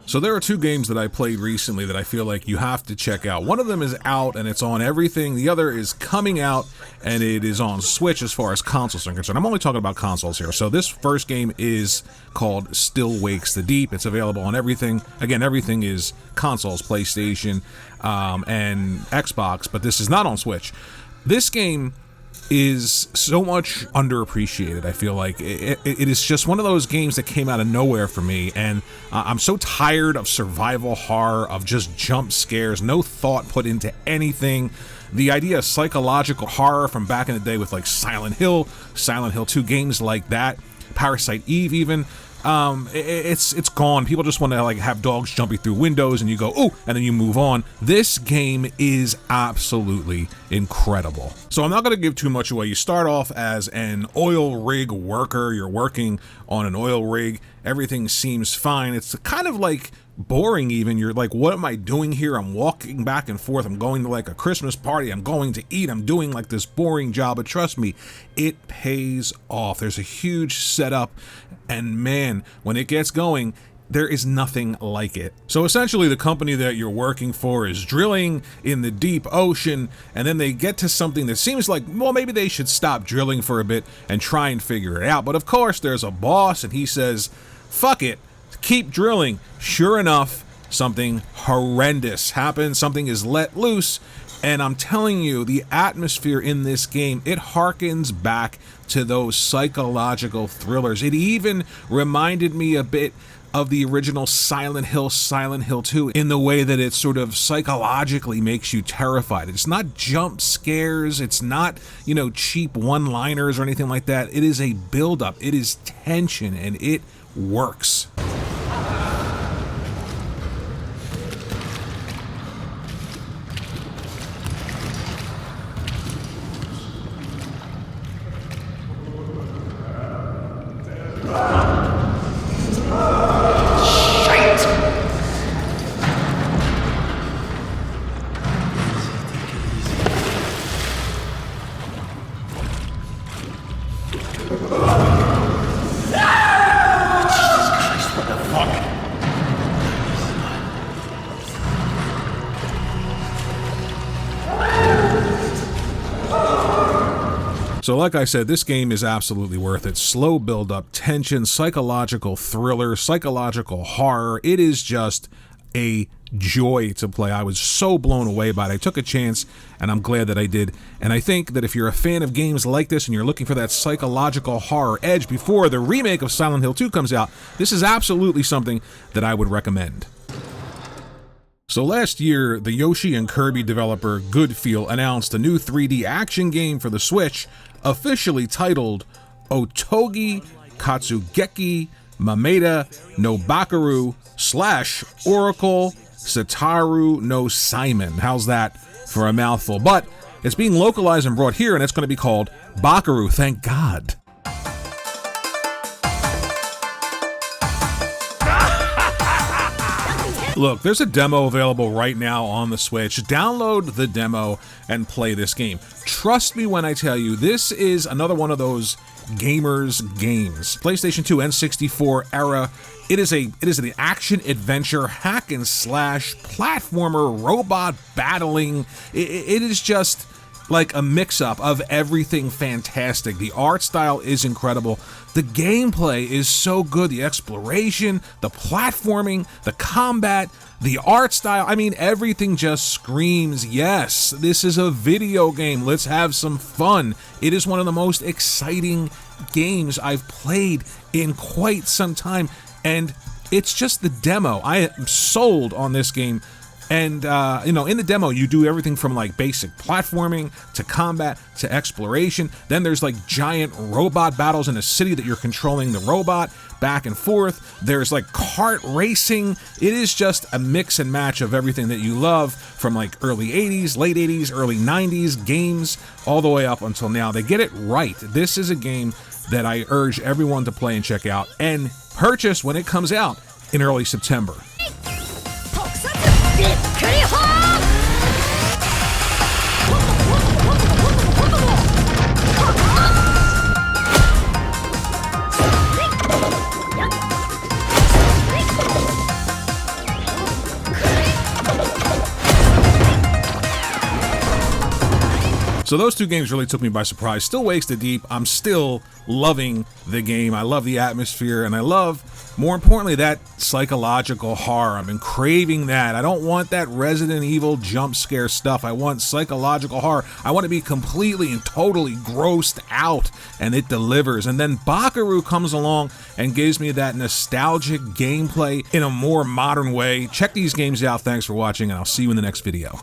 So there are two games that I played recently that I feel like you have to check out. One of them is out and it's on everything. The other is coming out and it is on Switch as far as consoles are concerned. I'm only talking about consoles here. So this first game is called Still Wakes the Deep. It's available on everything. Again, everything is consoles, PlayStation, and Xbox, but this is not on Switch. This game is so much underappreciated. I feel like it is just one of those games that came out of nowhere for me, and I'm so tired of survival horror, of just jump scares, no thought put into anything. The idea of psychological horror from back in the day with like Silent Hill 2, games like that, Parasite Eve even, it's gone. People just want to like have dogs jumping through windows and you go, ooh, and then you move on. This game is absolutely incredible. So I'm not going to give too much away. You start off as an oil rig worker. You're working on an oil rig. Everything seems fine. It's kind of like boring even. You're like, what am I doing here? I'm walking back and forth. I'm going to like a Christmas party. I'm going to eat. I'm doing like this boring job, but trust me, it pays off. There's a huge setup, and man, when it gets going, there is nothing like it. So essentially the company that you're working for is drilling in the deep ocean, and then they get to something that seems like, well, maybe they should stop drilling for a bit and try and figure it out. But of course there's a boss and he says, fuck it, keep drilling. Sure enough, something horrendous happens. Something is let loose. And I'm telling you, the atmosphere in this game, it harkens back to those psychological thrillers. It even reminded me a bit of the original Silent Hill 2, in the way that it sort of psychologically makes you terrified. It's not jump scares, it's not, cheap one-liners or anything like that. It is a build-up, it is tension, and it works. So like I said, this game is absolutely worth it. Slow build-up, tension, psychological thriller, psychological horror. It is just a joy to play. I was so blown away by it. I took a chance, and I'm glad that I did. And I think that if you're a fan of games like this and you're looking for that psychological horror edge before the remake of Silent Hill 2 comes out, this is absolutely something that I would recommend. So last year, the Yoshi and Kirby developer Goodfeel announced a new 3D action game for the Switch, officially titled Otogi Katsugeki Mameda no Bakeru / Oracle Sataru no Simon. How's that for a mouthful? But it's being localized and brought here, and it's going to be called Bakeru, thank God. Look, there's a demo available right now on the Switch. Download the demo and play this game. Trust me when I tell you, this is another one of those gamers' games. PlayStation 2 N64 era. It is an action adventure hack and slash platformer robot battling. It is just like a mix-up of everything fantastic. The art style is incredible. The gameplay is so good. The exploration, the platforming, the combat, the art style. I mean, everything just screams, yes, this is a video game. Let's have some fun. It is one of the most exciting games I've played in quite some time. And it's just the demo. I am sold on this game. And, in the demo, you do everything from like basic platforming to combat to exploration. Then there's like giant robot battles in a city that you're controlling the robot back and forth. There's like kart racing. It is just a mix and match of everything that you love from like early 80s, late 80s, early 90s games all the way up until now. They get it right. This is a game that I urge everyone to play and check out and purchase when it comes out in early September. So those two games really took me by surprise. Still Wasted Deep. I'm still loving the game. I love the atmosphere, and I love, more importantly, that psychological horror. I've been craving that. I don't want that Resident Evil jump scare stuff. I want psychological horror. I want to be completely and totally grossed out, and it delivers. And then Bakeru comes along and gives me that nostalgic gameplay in a more modern way. Check these games out. Thanks for watching, and I'll see you in the next video.